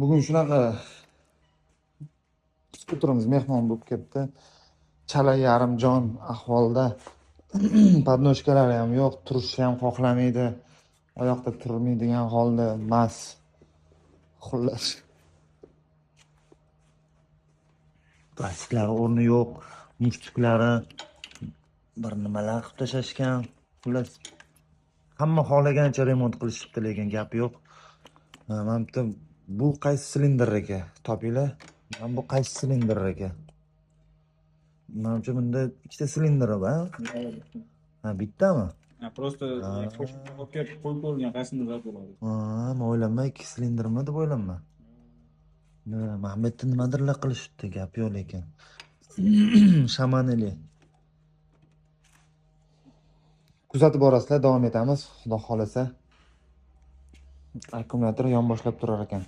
Bugun shunaqa skuterimiz mehmon bo'lib ketdi. Chala yarimjon ahvolda. Podnoshkalari ham yo'q, turishni ham xohlamaydi. Oyoqda turmaydigan holda mas. Xullas. Plastiklari o'rni yo'q, mushtiklari bir nimalar qilib tashashgan. Xullas hamma xohlagancha remont qilishibdi, lekin gap yo'q. Mana bitta bu qaysi silindr ekan? Topinglar. Mana bu qaysi silindr ekan? Menimcha bunda ikkita silindr bor. Ha, bittami? Просто olib kelib qo'yib qo'yilgan rasmlar bo'ladi. Men o'ylanmay ikki silindrmi deb o'ylanman. Mana bu yerda nimadirlar qilishibdi, gap yo'q lekin. Shamaneli. Kuzatib borasizlar, davom etamiz, xudo xolasa. Akkumulyator yonboshlab turar ekan.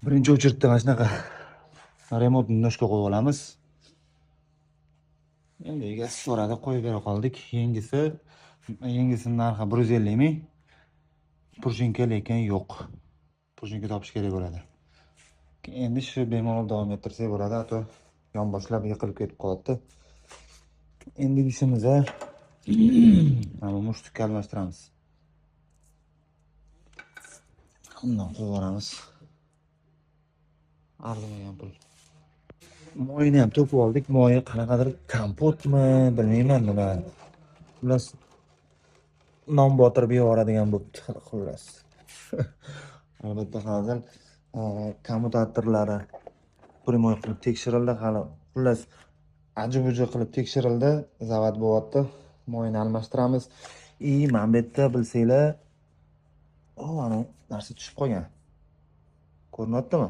Birinchi o'chirtda mana shunaqa remontni noshga qo'yib olamiz. Endi egasi so'radi, qo'yib bera qoldik. Yengisi narxi 150 ming. Prujinka lekin yo'q. Prujinka topish kerak bo'ladi. Endi shu bemalol davom ettirsak bo'ladi, ato yonboshlab yiqilib ketib qoladi. Endi ishimiz mana mushtukka almashtiramiz. Undan qo'yib yuboramiz. Arzimagan pul. Moyni ham to'kib oldik. Moyi qanaqadir kompotmi, bilmayman nima. Xullas non botirib yuboradigan bo'pti, xullas. Albatta hozir kommutatorlari primoy qilib tekshirildi, hali xullas aji-buji qilib tekshirildi, zavod bo'lyapti. Moyni almashtiramiz. Mana bu yerda bilsanglar, ana narsa tushib qolgan. Ko'rinyaptimi?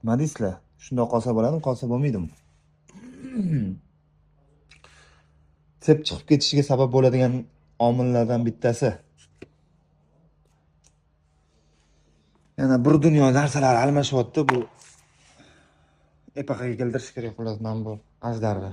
Nima deysizlar? Shunday qolsa bo'ladimi, qolsa bo'lmaydimi? Sep chiqib ketishiga sabab bo'ladigan omillardan bittasi. Yana bir dunyo narsalar almashyapti, bu epaqaga keltirish kerak, xullas, mana bu ajdarni.